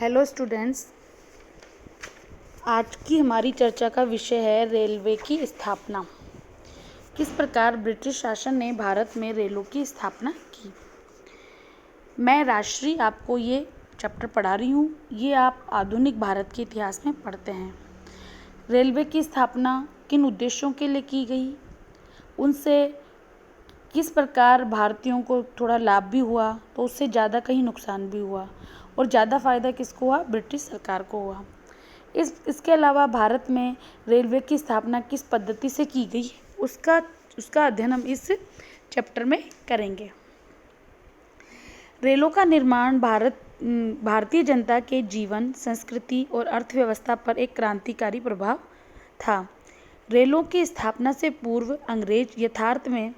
Hello students, आज की हमारी चर्चा का विषय है रेलवे की स्थापना। किस प्रकार ब्रिटिश शासन ने भारत में रेलों की स्थापना की। मैं राष्ट्रीय आपको ये चैप्टर पढ़ा रही हूँ। ये आप आधुनिक भारत के इतिहास में पढ़ते हैं। रेलवे की स्थापना किन उद्देश्यों के लिए की गई, उनसे किस प्रकार भारतीयों को थोड़ा लाभ भी हुआ तो उससे ज़्यादा कहीं नुकसान भी हुआ, और ज़्यादा फ़ायदा किसको हुआ, ब्रिटिश सरकार को हुआ। इसके अलावा भारत में रेलवे की स्थापना किस पद्धति से की गई उसका अध्ययन हम इस चैप्टर में करेंगे। रेलों का निर्माण भारतीय जनता के जीवन, संस्कृति और अर्थव्यवस्था पर एक क्रांतिकारी प्रभाव था। रेलों की स्थापना से पूर्व अंग्रेज यथार्थ में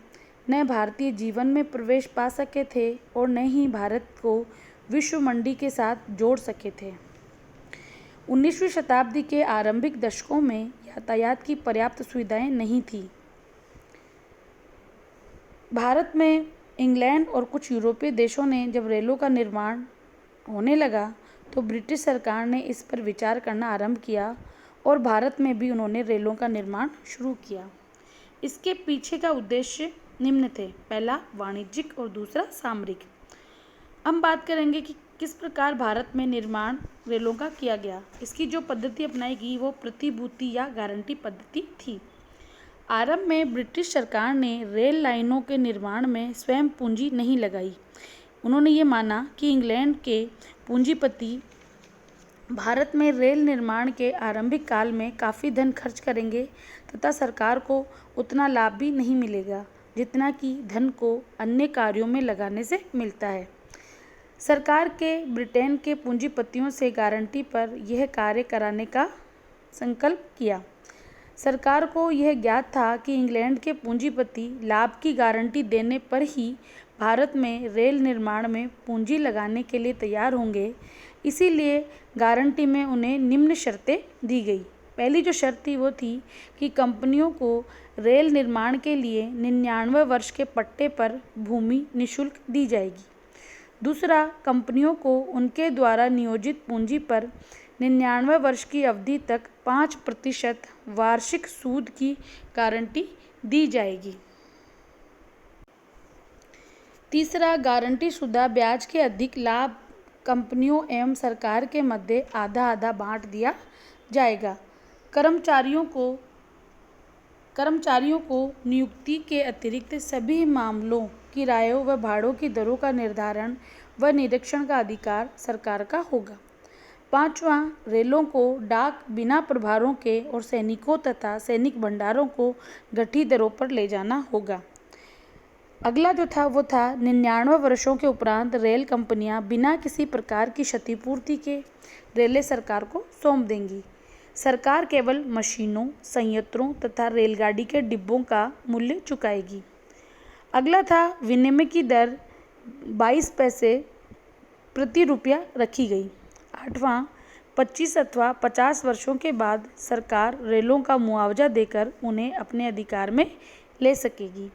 न भारतीय जीवन में प्रवेश पा सके थे और न ही भारत को विश्व मंडी के साथ जोड़ सके थे। 19वीं शताब्दी के आरंभिक दशकों में यातायात की पर्याप्त सुविधाएं नहीं थी। भारत में इंग्लैंड और कुछ यूरोपीय देशों ने जब रेलों का निर्माण होने लगा तो ब्रिटिश सरकार ने इस पर विचार करना आरंभ किया और भारत में भी उन्होंने रेलों का निर्माण शुरू किया। इसके पीछे का उद्देश्य निम्न थे। पहला वाणिज्यिक और दूसरा सामरिक। हम बात करेंगे कि किस प्रकार भारत में निर्माण रेलों का किया गया। इसकी जो पद्धति अपनाई गई वो प्रतिभूति या गारंटी पद्धति थी। आरंभ में ब्रिटिश सरकार ने रेल लाइनों के निर्माण में स्वयं पूंजी नहीं लगाई। उन्होंने ये माना कि इंग्लैंड के पूंजीपति भारत में रेल निर्माण के आरंभिक काल में काफ़ी धन खर्च करेंगे तथा सरकार को उतना लाभ भी नहीं मिलेगा जितना कि धन को अन्य कार्यों में लगाने से मिलता है। सरकार के ब्रिटेन के पूंजीपतियों से गारंटी पर यह कार्य कराने का संकल्प किया। सरकार को यह ज्ञात था कि इंग्लैंड के पूंजीपति लाभ की गारंटी देने पर ही भारत में रेल निर्माण में पूंजी लगाने के लिए तैयार होंगे। इसीलिए गारंटी में उन्हें निम्न शर्तें दी गई। पहली जो शर्त थी वो थी कि कंपनियों को रेल निर्माण के लिए 99 वर्ष के पट्टे पर भूमि निःशुल्क दी जाएगी। दूसरा, कंपनियों को उनके द्वारा नियोजित पूंजी पर 99 वर्ष की अवधि तक 5% वार्षिक सूद की गारंटी दी जाएगी। तीसरा, गारंटी शुदा ब्याज के अधिक लाभ कंपनियों एवं सरकार के मध्य आधा आधा बांट दिया जाएगा। कर्मचारियों को नियुक्ति के अतिरिक्त सभी मामलों, किरायों व भाड़ों की दरों का निर्धारण व निरीक्षण का अधिकार सरकार का होगा। पांचवा, रेलों को डाक, बिना प्रभारों के और सैनिकों तथा सैनिक भंडारों को घटी दरों पर ले जाना होगा। अगला जो था वो था 99 वर्षों के उपरांत रेल कंपनियां बिना किसी प्रकार की क्षतिपूर्ति के रेलें सरकार को सौंप देंगी। सरकार केवल मशीनों, संयंत्रों तथा रेलगाड़ी के डिब्बों का मूल्य चुकाएगी। अगला था विनिमय की दर 22 पैसे प्रति रुपया रखी गई। आठवां, 25 अथवा 50 वर्षों के बाद सरकार रेलों का मुआवजा देकर उन्हें अपने अधिकार में ले सकेगी।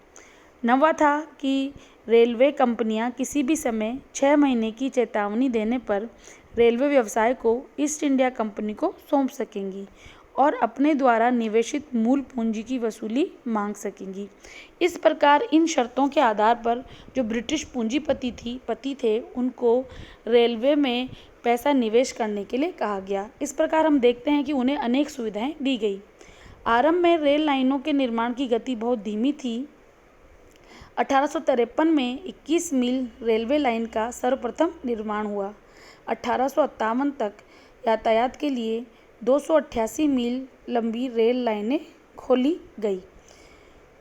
नवा था कि रेलवे कंपनियां किसी भी समय 6 महीने की चेतावनी देने पर रेलवे व्यवसाय को ईस्ट इंडिया कंपनी को सौंप सकेंगी और अपने द्वारा निवेशित मूल पूंजी की वसूली मांग सकेंगी। इस प्रकार इन शर्तों के आधार पर जो ब्रिटिश पूंजीपति थे उनको रेलवे में पैसा निवेश करने के लिए कहा गया। इस प्रकार हम देखते हैं कि उन्हें अनेक सुविधाएं दी गई। आरंभ में रेल लाइनों के निर्माण की गति बहुत धीमी थी। 1853 में 21 मील रेलवे लाइन का सर्वप्रथम निर्माण हुआ। 1858 तक यातायात के लिए 288 मील लंबी रेल लाइनें खोली गई।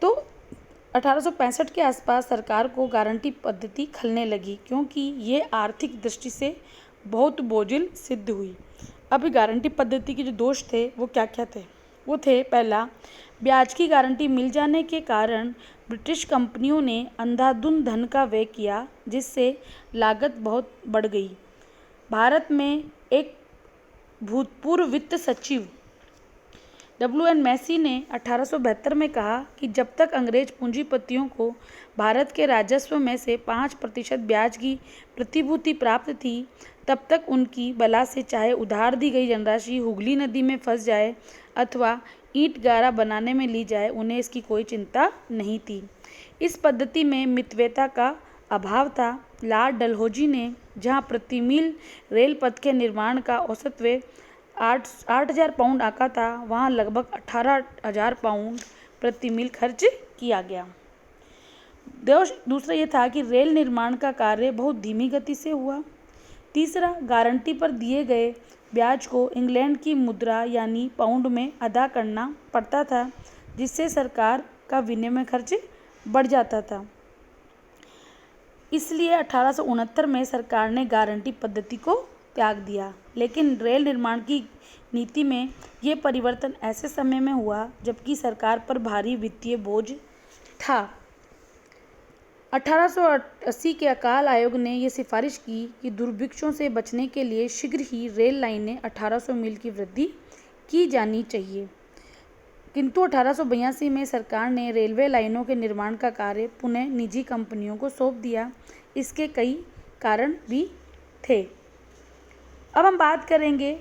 तो 1865 के आसपास सरकार को गारंटी पद्धति खलने लगी क्योंकि ये आर्थिक दृष्टि से बहुत बोझिल सिद्ध हुई। अब गारंटी पद्धति के जो दोष थे वो क्या क्या थे? वो थे, पहला, ब्याज की गारंटी मिल जाने के कारण ब्रिटिश कंपनियों ने अंधाधुंध धन का व्यय किया जिससे लागत बहुत बढ़ गई। भारत में एक भूतपूर्व वित्त सचिव W.N. मैसी ने 1872 में कहा कि जब तक अंग्रेज पूंजीपतियों को भारत के राजस्व में से 5% ब्याज की प्रतिभूति प्राप्त थी, तब तक उनकी बला से चाहे उधार दी गई धनराशि हुगली नदी में फंस जाए अथवा ईंट गारा बनाने में ली जाए, उन्हें इसकी कोई चिंता नहीं थी। इस पद्धति में मितव्ययता का अभाव था। लॉर्ड डलहौजी ने जहां प्रति मील रेल पथ के निर्माण का औसत व्यय 8,000 पाउंड आका था, वहां लगभग 18,000 पाउंड प्रति मील खर्च किया गया। दूसरा ये था कि रेल निर्माण का कार्य बहुत धीमी गति से हुआ। तीसरा, गारंटी पर दिए गए ब्याज को इंग्लैंड की मुद्रा यानी पाउंड में अदा करना पड़ता था, जिससे सरकार का विनिमय खर्च बढ़ जाता था। इसलिए 1869 में सरकार ने गारंटी पद्धति को त्याग दिया। लेकिन रेल निर्माण की नीति में ये परिवर्तन ऐसे समय में हुआ जबकि सरकार पर भारी वित्तीय बोझ था। 1880 के अकाल आयोग ने यह सिफारिश की कि दुर्भिक्षों से बचने के लिए शीघ्र ही रेल लाइनें 1800 मील की वृद्धि की जानी चाहिए, किंतु 1882 में सरकार ने रेलवे लाइनों के निर्माण का कार्य पुनः निजी कंपनियों को सौंप दिया। इसके कई कारण भी थे। अब हम बात करेंगे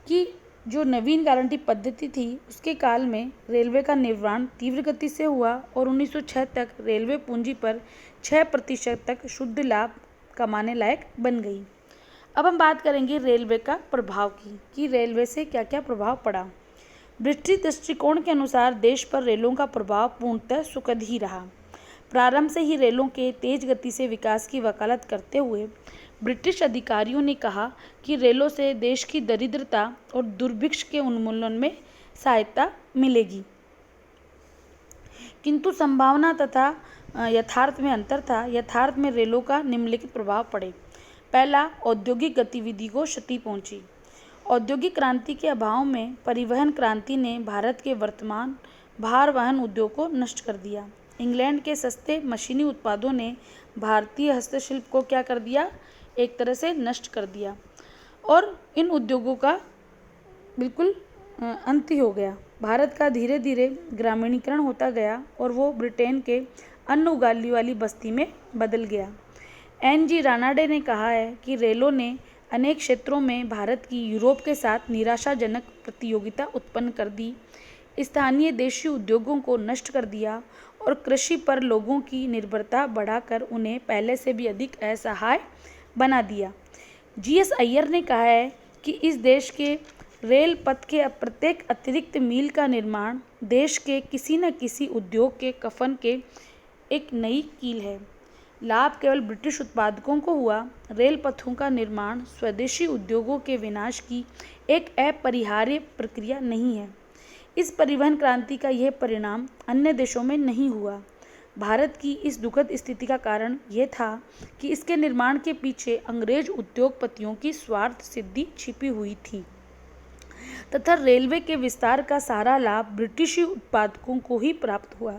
कि जो नवीन गारंटी पद्धति थी उसके काल में रेलवे का निर्माण तीव्र गति से हुआ और 1906 तक रेलवे पूंजी पर 6% तक शुद्ध लाभ कमाने लायक बन गई। अब हम बात करेंगे रेलवे का प्रभाव की कि रेलवे से क्या क्या प्रभाव पड़ा। ब्रिटिश दृष्टिकोण के अनुसार देश पर रेलों का प्रभाव पूर्णतः सुखद ही रहा। प्रारंभ से ही रेलों के तेज गति से विकास की वकालत करते हुए ब्रिटिश अधिकारियों ने कहा कि रेलों से देश की दरिद्रता और दुर्भिक्ष के उन्मूलन में सहायता मिलेगी, किंतु संभावना तथा यथार्थ में अंतर था। यथार्थ में रेलों का निम्नलिखित प्रभाव पड़े। पहला, औद्योगिक गतिविधि को क्षति पहुंची। औद्योगिक क्रांति के अभाव में परिवहन क्रांति ने भारत के वर्तमान भार वहन उद्योग को नष्ट कर दिया। इंग्लैंड के सस्ते मशीनी उत्पादों ने भारतीय हस्तशिल्प को क्या कर दिया, एक तरह से नष्ट कर दिया और इन उद्योगों का बिल्कुल अंत ही हो गया। भारत का धीरे धीरे ग्रामीणीकरण होता गया और वो ब्रिटेन के अन्न उगाने वाली बस्ती में बदल गया। N.G. रानाडे ने कहा है कि रेलों ने अनेक क्षेत्रों में भारत की यूरोप के साथ निराशाजनक प्रतियोगिता उत्पन्न कर दी, स्थानीय देशी उद्योगों को नष्ट कर दिया और कृषि पर लोगों की निर्भरता बढ़ाकर उन्हें पहले से भी अधिक असहाय बना दिया। G.S. अय्यर ने कहा है कि इस देश के रेल पथ के प्रत्येक अतिरिक्त मील का निर्माण देश के किसी न किसी उद्योग के कफन के एक नई कील है। लाभ केवल ब्रिटिश उत्पादकों को हुआ। रेल पथों का निर्माण स्वदेशी उद्योगों के विनाश की एक अपरिहार्य प्रक्रिया नहीं है। इस परिवहन क्रांति का यह परिणाम अन्य देशों में नहीं हुआ। भारत की इस दुखद स्थिति का कारण यह था कि इसके निर्माण के पीछे अंग्रेज उद्योगपतियों की स्वार्थ सिद्धि छिपी हुई थी तथा रेलवे के विस्तार का सारा लाभ ब्रिटिश उत्पादकों को ही प्राप्त हुआ।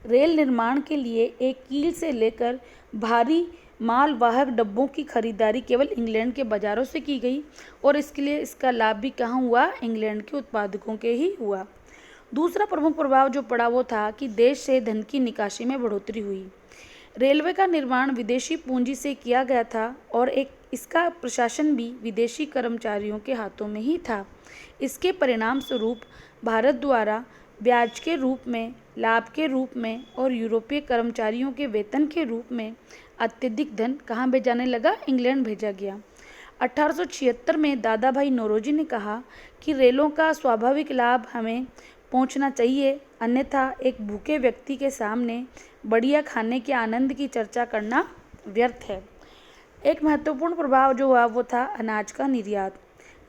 रेल निर्माण के लिए एक कील से लेकर भारी मालवाहक डब्बों की खरीदारी केवल इंग्लैंड के बाजारों से की गई और इसके लिए इसका लाभ भी कहाँ हुआ, इंग्लैंड के उत्पादकों के ही हुआ। दूसरा प्रमुख प्रभाव जो पड़ा वो था कि देश से धन की निकासी में बढ़ोतरी हुई। रेलवे का निर्माण विदेशी पूंजी से किया गया था और इसका प्रशासन भी विदेशी कर्मचारियों के हाथों में ही था। इसके परिणाम स्वरूप भारत द्वारा ब्याज के रूप में, लाभ के रूप में और यूरोपीय कर्मचारियों के वेतन के रूप में अत्यधिक धन कहाँ भेजाने लगा, इंग्लैंड भेजा गया। 1876 में दादा भाई नौरोजी ने कहा कि रेलों का स्वाभाविक लाभ हमें पहुंचना चाहिए, अन्यथा एक भूखे व्यक्ति के सामने बढ़िया खाने के आनंद की चर्चा करना व्यर्थ है। एक महत्वपूर्ण प्रभाव जो हुआ वो था अनाज का निर्यात।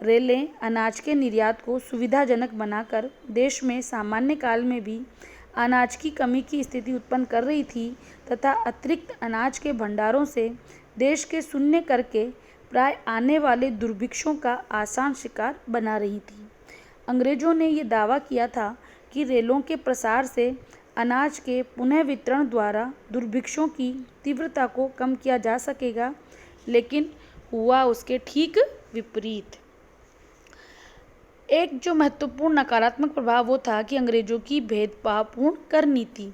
रेलें अनाज के निर्यात को सुविधाजनक बनाकर देश में सामान्य काल में भी अनाज की कमी की स्थिति उत्पन्न कर रही थी तथा अतिरिक्त अनाज के भंडारों से देश के शून्य करके प्राय आने वाले दुर्भिक्षों का आसान शिकार बना रही थी। अंग्रेजों ने ये दावा किया था कि रेलों के प्रसार से अनाज के पुनः वितरण द्वारा दुर्भिक्षों की तीव्रता को कम किया जा सकेगा, लेकिन हुआ उसके ठीक विपरीत। एक जो महत्वपूर्ण नकारात्मक प्रभाव वो था कि अंग्रेजों की भेदभावपूर्ण कर नीति।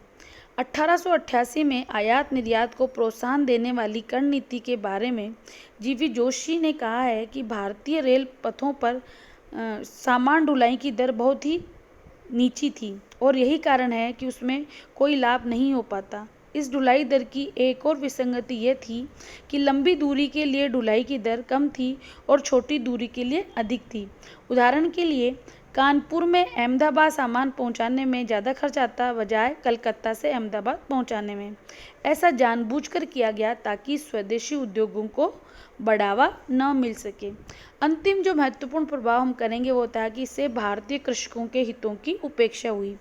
1888 में आयात निर्यात को प्रोत्साहन देने वाली कर नीति के बारे में जीवी जोशी ने कहा है कि भारतीय रेल पथों पर सामान ढुलाई की दर बहुत ही नीची थी और यही कारण है कि उसमें कोई लाभ नहीं हो पाता। इस ढुलाई दर की एक और विसंगति यह थी कि लंबी दूरी के लिए ढुलाई की दर कम थी और छोटी दूरी के लिए अधिक थी। उदाहरण के लिए कानपुर में अहमदाबाद सामान पहुंचाने में ज़्यादा खर्च आता बजाय कलकत्ता से अहमदाबाद पहुंचाने में। ऐसा जानबूझकर किया गया ताकि स्वदेशी उद्योगों को बढ़ावा न मिल सके। अंतिम जो महत्वपूर्ण प्रभाव हम करेंगे वो होता है कि इससे भारतीय कृषकों के हितों की उपेक्षा हुई।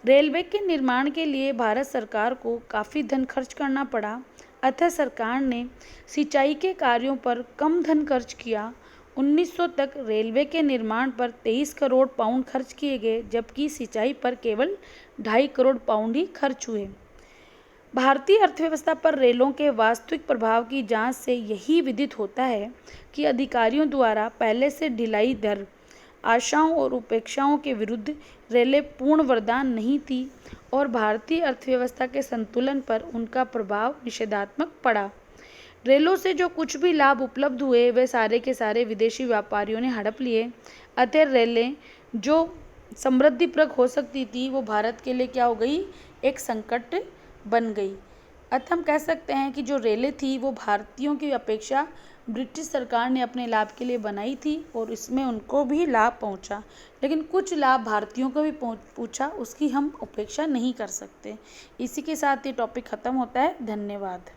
रेलवे के निर्माण के लिए भारत सरकार को काफ़ी धन खर्च करना पड़ा, अतः सरकार ने सिंचाई के कार्यों पर कम धन खर्च किया। 1900 तक रेलवे के निर्माण पर 23 करोड़ पाउंड खर्च किए गए, जबकि सिंचाई पर केवल 2.5 करोड़ पाउंड ही खर्च हुए। भारतीय अर्थव्यवस्था पर रेलों के वास्तविक प्रभाव की जांच से यही विदित होता है कि अधिकारियों द्वारा पहले से ढिलाई दर, आशाओं और उपेक्षाओं के विरुद्ध रेलें पूर्ण वरदान नहीं थी और भारतीय अर्थव्यवस्था के संतुलन पर उनका प्रभाव निषेधात्मक पड़ा। रेलों से जो कुछ भी लाभ उपलब्ध हुए वे सारे के सारे विदेशी व्यापारियों ने हड़प लिए, अतः रेलें जो समृद्धिप्रद हो सकती थी वो भारत के लिए क्या हो गई, एक संकट बन गई। अतः हम कह सकते हैं कि जो रेलें थी वो भारतीयों की अपेक्षा ब्रिटिश सरकार ने अपने लाभ के लिए बनाई थी और इसमें उनको भी लाभ पहुंचा, लेकिन कुछ लाभ भारतीयों को भी पहुंचा, उसकी हम उपेक्षा नहीं कर सकते। इसी के साथ ये टॉपिक ख़त्म होता है। धन्यवाद।